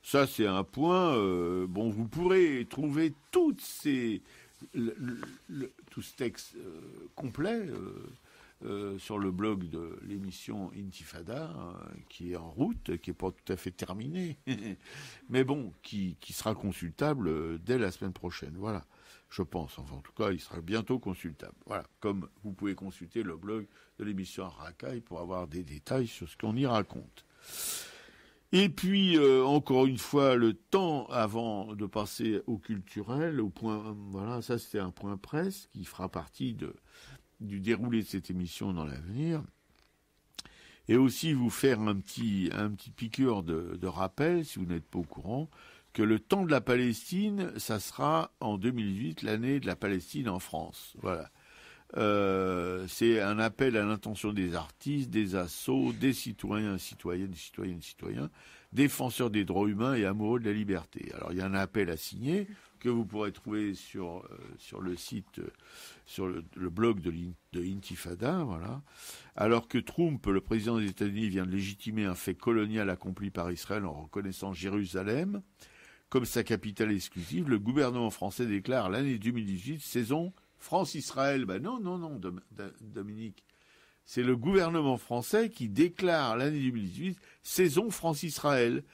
Ça, c'est un point. Vous pourrez trouver tout ce texte complet sur le blog de l'émission Intifada, qui est en route, qui n'est pas tout à fait terminée, mais bon, qui sera consultable dès la semaine prochaine. Voilà. Je pense, enfin en tout cas, il sera bientôt consultable. Voilà, comme vous pouvez consulter le blog de l'émission Racaille pour avoir des détails sur ce qu'on y raconte. Et puis, encore une fois, le temps avant de passer au culturel, au point, voilà, ça c'était un point presse qui fera partie du déroulé de cette émission dans l'avenir. Et aussi vous faire un petit piqûre de rappel, si vous n'êtes pas au courant, que le temps de la Palestine, ça sera en 2018, l'année de la Palestine en France. Voilà. C'est un appel à l'intention des artistes, des assos, des citoyens, citoyennes, défenseurs des droits humains et amoureux de la liberté. Alors il y a un appel à signer que vous pourrez trouver sur le site, sur le blog de Intifada, voilà. Alors que Trump, le président des États-Unis, vient de légitimer un fait colonial accompli par Israël en reconnaissant Jérusalem comme sa capitale exclusive, le gouvernement français déclare l'année 2018 saison France-Israël. Non, Dominique. C'est le gouvernement français qui déclare l'année 2018 saison France-Israël.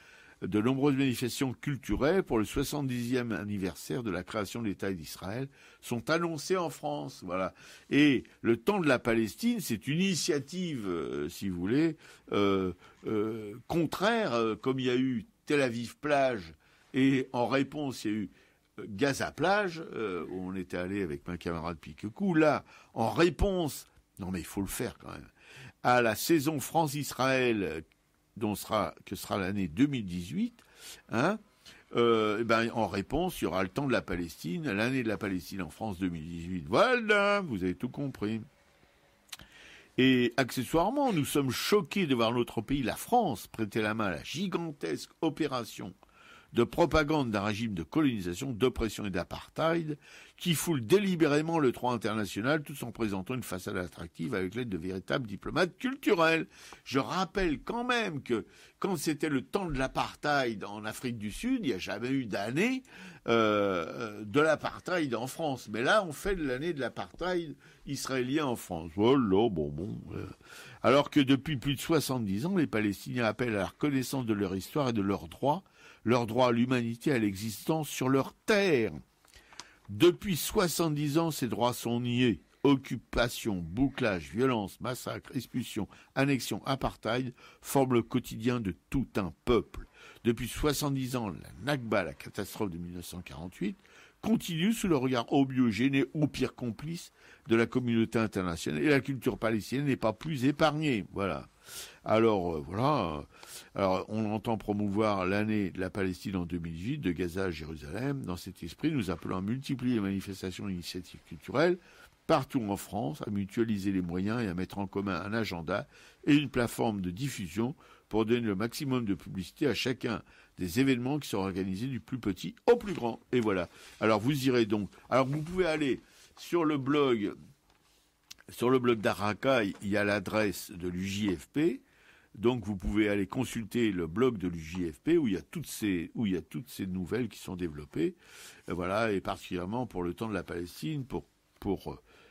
De nombreuses manifestations culturelles pour le 70e anniversaire de la création de l'État d'Israël sont annoncées en France. Voilà. Et le temps de la Palestine, c'est une initiative, si vous voulez, contraire, comme il y a eu Tel Aviv plage, et en réponse, il y a eu Gaza plage, où on était allé avec ma camarade Piquecou. Là, en réponse, non mais il faut le faire quand même, à la saison France-Israël, que sera l'année 2018, en réponse, il y aura le temps de la Palestine, l'année de la Palestine en France 2018. Voilà, vous avez tout compris. Et accessoirement, nous sommes choqués de voir notre pays, la France, prêter la main à la gigantesque opération de propagande d'un régime de colonisation, d'oppression et d'apartheid qui foule délibérément le droit international tout en présentant une façade attractive avec l'aide de véritables diplomates culturels. Je rappelle quand même que quand c'était le temps de l'apartheid en Afrique du Sud, il n'y a jamais eu d'année de l'apartheid en France. Mais là, on fait de l'année de l'apartheid israélien en France. Oh là, bon. Alors que depuis plus de 70 ans, les Palestiniens appellent à la reconnaissance de leur histoire et de leurs droits à l'humanité, à l'existence sur leur terre. Depuis 70 ans, ces droits sont niés. Occupation, bouclage, violence, massacre, expulsion, annexion, apartheid forment le quotidien de tout un peuple. Depuis 70 ans, la Nakba, la catastrophe de 1948, continue sous le regard oblieux, gêné ou pire complice de la communauté internationale. Et la culture palestinienne n'est pas plus épargnée. Voilà. Alors, Alors, on entend promouvoir l'année de la Palestine en 2018, de Gaza à Jérusalem. Dans cet esprit, nous appelons à multiplier les manifestations et initiatives culturelles partout en France, à mutualiser les moyens et à mettre en commun un agenda et une plateforme de diffusion pour donner le maximum de publicité à chacun des événements qui seront organisés du plus petit au plus grand. Et voilà. Alors, vous irez donc. Alors, vous pouvez aller sur le blog d'Arakaï, il y a l'adresse de l'UJFP. Donc, vous pouvez aller consulter le blog de l'UJFP où il y a toutes ces nouvelles qui sont développées. Et voilà, et particulièrement pour le temps de la Palestine, pour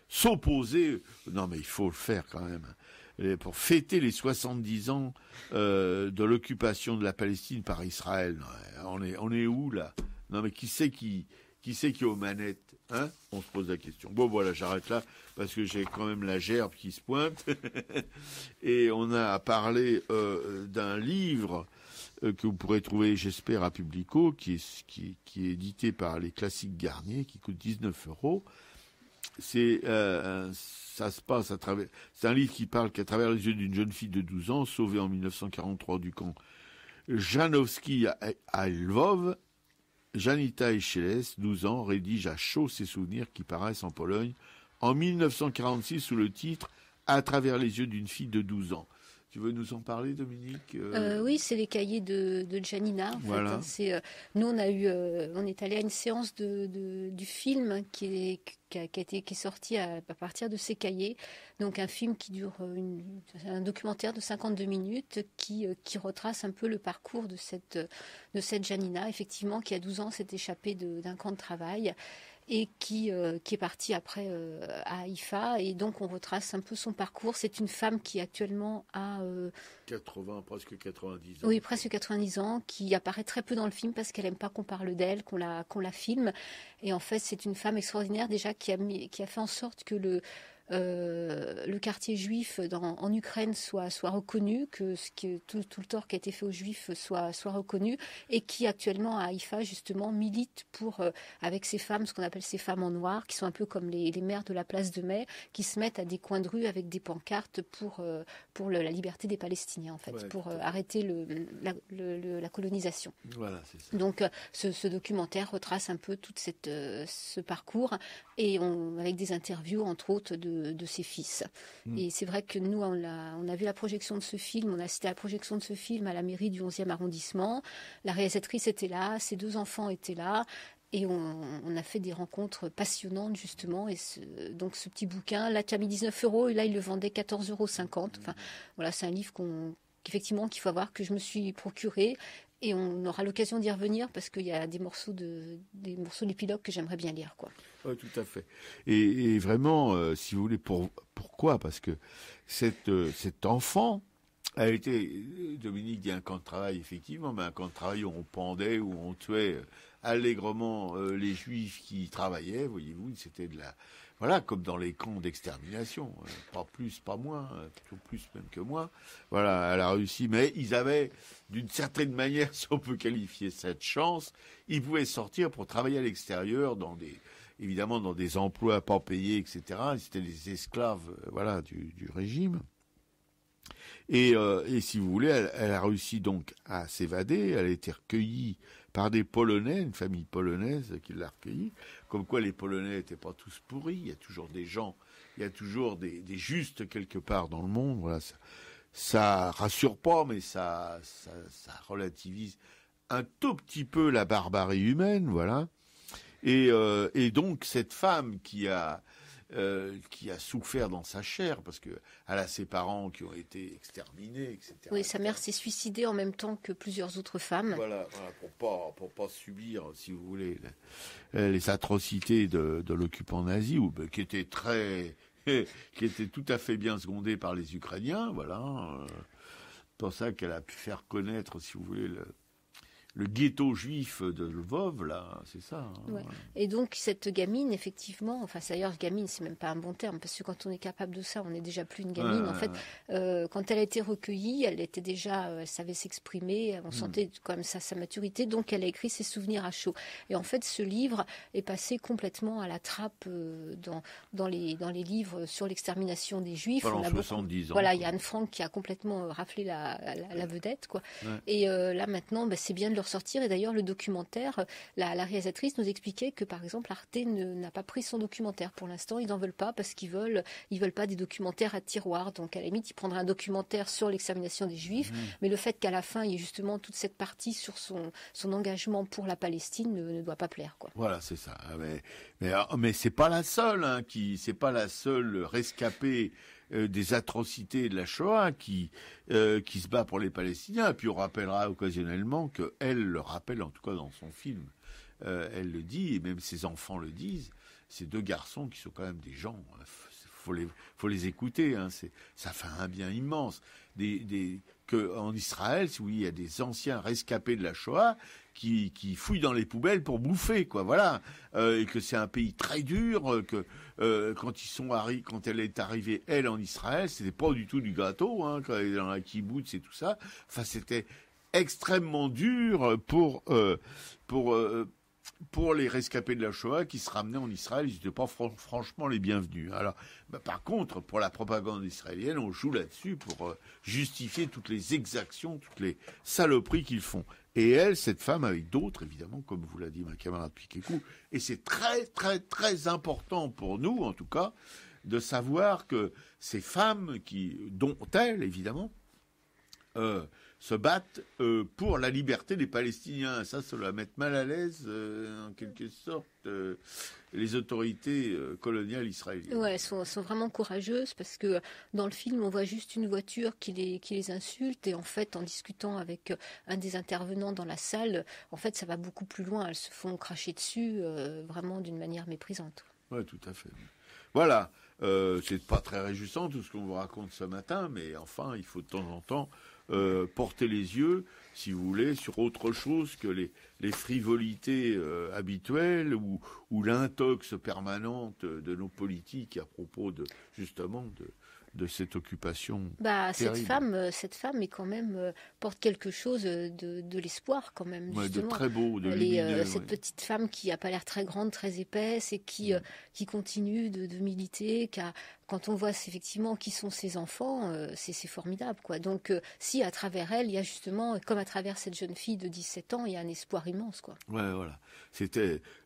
s'opposer. Non, mais il faut le faire quand même. Et pour fêter les 70 ans de l'occupation de la Palestine par Israël. On est où là? Non, mais qui c'est qui est aux manettes, hein? On se pose la question. Bon, voilà, j'arrête là, parce que j'ai quand même la gerbe qui se pointe. Et on a parlé d'un livre que vous pourrez trouver, j'espère, à Publico, qui est édité par les Classiques Garnier, qui coûte 19 €. Ça se passe à travers... C'est un livre qui parle qu'à travers les yeux d'une jeune fille de 12 ans, sauvée en 1943 du camp Janowski à Lvov, Janita Echeles, 12 ans, rédige à chaud ses souvenirs qui paraissent en Pologne en 1946 sous le titre « À travers les yeux d'une fille de 12 ans ». Tu veux nous en parler, Dominique? Oui, c'est les cahiers de Janina. Voilà. Nous, on est allé à une séance du film qui est sorti à partir de ces cahiers. Donc un film qui dure un documentaire de 52 minutes qui retrace un peu le parcours de cette Janina, effectivement, qui à 12 ans s'est échappée d'un camp de travail et qui est partie après à Haïfa. Et donc on retrace un peu son parcours. C'est une femme qui actuellement a... presque 90 ans. Oui, presque 90 ans, qui apparaît très peu dans le film parce qu'elle n'aime pas qu'on parle d'elle, qu'on la filme. Et en fait, c'est une femme extraordinaire déjà qui a fait en sorte que le quartier juif en Ukraine soit reconnu, que tout le tort qui a été fait aux juifs soit reconnu, et qui actuellement à Haïfa justement milite pour avec ces femmes, ce qu'on appelle ces femmes en noir, qui sont un peu comme les mères de la place de Mai, qui se mettent à des coins de rue avec des pancartes pour la liberté des Palestiniens en fait, Ouais, pour arrêter la colonisation. Voilà, c'est ça. Donc ce documentaire retrace un peu tout ce parcours et avec des interviews entre autres de ses fils. Et c'est vrai que nous on a vu la projection de ce film, on a assisté à la projection de ce film à la mairie du 11e arrondissement. La réalisatrice était là, ses 2 enfants étaient là. Et on a fait des rencontres passionnantes, justement. Et donc, ce petit bouquin, là, tu as mis 19 € et là, il le vendait 14,50 €. Enfin, voilà, c'est un livre qu'effectivement, qu'il faut avoir, que je me suis procuré. Et on aura l'occasion d'y revenir parce qu'il y a des morceaux d'épilogue que j'aimerais bien lire, quoi. Oui, tout à fait. Et vraiment, si vous voulez, pourquoi? Parce que cet enfant a été, Dominique dit un camp de travail, effectivement, mais un camp de travail où on pendait, où on tuait allègrement les juifs qui travaillaient, voyez-vous, c'était voilà, comme dans les camps d'extermination, pas plus, pas moins, plutôt plus même que moins. Voilà, elle a réussi, mais ils avaient, d'une certaine manière, si on peut qualifier cette chance, ils pouvaient sortir pour travailler à l'extérieur évidemment dans des emplois pas payés, etc. C'était des esclaves, voilà, du régime. Et si vous voulez, elle a réussi donc à s'évader. Elle a été recueillie par des Polonais, une famille polonaise qui l'a recueillie. Comme quoi les Polonais n'étaient pas tous pourris. Il y a toujours des gens, il y a toujours des justes quelque part dans le monde. Voilà, ça rassure pas, mais ça relativise un tout petit peu la barbarie humaine, voilà. Et donc cette femme qui a souffert dans sa chair, parce qu'elle a ses parents qui ont été exterminés, etc. Oui, sa mère s'est suicidée en même temps que plusieurs autres femmes. Voilà, pour pas subir, si vous voulez, les atrocités de l'occupant nazi, qui était tout à fait bien secondé par les Ukrainiens, voilà. C'est pour ça qu'elle a pu faire connaître, si vous voulez, le ghetto juif de Lvov, là, c'est ça. Hein, Ouais. voilà. Et donc cette gamine, effectivement, enfin d'ailleurs gamine, c'est même pas un bon terme, parce que quand on est capable de ça, on n'est déjà plus une gamine. En fait, quand elle a été recueillie, elle était déjà, elle savait s'exprimer, on sentait quand même sa maturité, donc elle a écrit ses souvenirs à chaud. Et en fait, ce livre est passé complètement à la trappe dans les livres sur l'extermination des Juifs. Pendant On a 70 ans. Voilà, il y a Anne Frank qui a complètement raflé la vedette, quoi. Ouais. Et là maintenant, c'est bien de le ressortir. Et d'ailleurs, le documentaire, la réalisatrice nous expliquait que, par exemple, Arte n'a pas pris son documentaire pour l'instant. Ils n'en veulent pas parce qu'ils veulent pas des documentaires à tiroir. Donc, à la limite, ils prendraient un documentaire sur l'extermination des Juifs. Mais le fait qu'à la fin, il y ait justement toute cette partie sur son engagement pour la Palestine ne doit pas plaire, quoi. Voilà, c'est ça. Mais c'est pas la seule, hein, c'est pas la seule rescapée des atrocités de la Shoah qui se bat pour les Palestiniens. Et puis on rappellera occasionnellement qu'elle le rappelle, en tout cas dans son film, elle le dit, et même ses enfants le disent, ces deux garçons qui sont quand même des gens, faut les écouter, hein, ça fait un bien immense. En Israël, oui, il y a des anciens rescapés de la Shoah qui fouillent dans les poubelles pour bouffer, quoi, voilà, et que c'est un pays très dur, que quand elle est arrivée, elle, en Israël, c'était pas du tout du gâteau, hein, quand elle est dans la kibbutz et tout ça, enfin, c'était extrêmement dur pour les rescapés de la Shoah qui se ramenaient en Israël, ils n'étaient pas franchement les bienvenus. Alors, par contre, pour la propagande israélienne, on joue là-dessus pour justifier toutes les exactions, toutes les saloperies qu'ils font. Et elle, cette femme, avec d'autres, évidemment, comme vous l'a dit ma camarade Piquécou, et c'est très, très, très important pour nous, en tout cas, de savoir que ces femmes, dont elle, évidemment, se battent pour la liberté des Palestiniens. Ça va mettre mal à l'aise, en quelque sorte, les autorités coloniales israéliennes. Ouais, elles sont vraiment courageuses parce que dans le film, on voit juste une voiture qui les insulte et en fait, en discutant avec un des intervenants dans la salle, en fait, ça va beaucoup plus loin. Elles se font cracher dessus vraiment d'une manière méprisante. Oui, tout à fait. Voilà, c'est pas très réjouissant tout ce qu'on vous raconte ce matin, mais enfin, il faut de temps en temps porter les yeux, si vous voulez, sur autre chose que les frivolités habituelles ou l'intox permanente de nos politiques à propos justement de cette occupation terrible. Cette femme est quand même porte quelque chose de l'espoir quand même. Ouais, de Justement. très beau, de Elle lumineux. est, cette petite femme qui a pas l'air très grande, très épaisse et qui continue de militer. Quand on voit effectivement qui sont ses enfants, c'est formidable, quoi. Donc si à travers elle, il y a justement, comme à travers cette jeune fille de 17 ans, il y a un espoir immense, quoi. Ouais, voilà.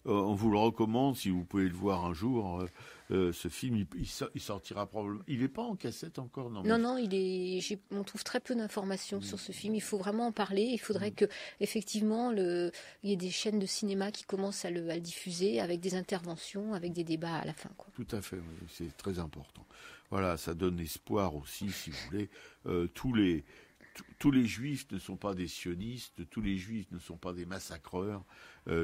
On vous le recommande si vous pouvez le voir un jour. Ce film, il sortira probablement. Il n'est pas en cassette encore, non? Non, on trouve très peu d'informations sur ce film. Il faut vraiment en parler. Il faudrait que, effectivement, il y ait des chaînes de cinéma qui commencent à le diffuser avec des interventions, avec des débats à la fin, quoi. Tout à fait, oui, c'est très important. Voilà, ça donne espoir aussi, si vous voulez. Tous les juifs ne sont pas des sionistes, tous les juifs ne sont pas des massacreurs,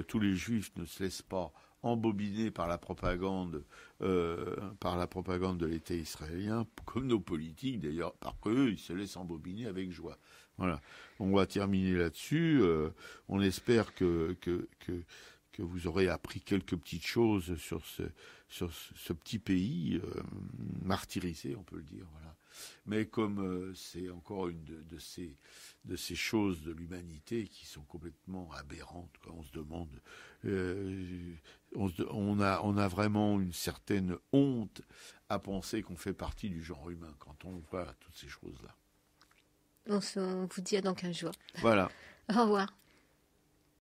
tous les juifs ne se laissent pas embobinés par la propagande de l'État israélien, comme nos politiques d'ailleurs, parce qu'eux, ils se laissent embobiner avec joie. Voilà, on va terminer là-dessus. On espère que vous aurez appris quelques petites choses sur ce petit pays martyrisé, on peut le dire, voilà. Mais comme c'est encore une de ces choses de l'humanité qui sont complètement aberrantes, quoi. On se demande, on a vraiment une certaine honte à penser qu'on fait partie du genre humain quand on voit toutes ces choses-là. On vous dit à dans 15 jours. Voilà. Au revoir.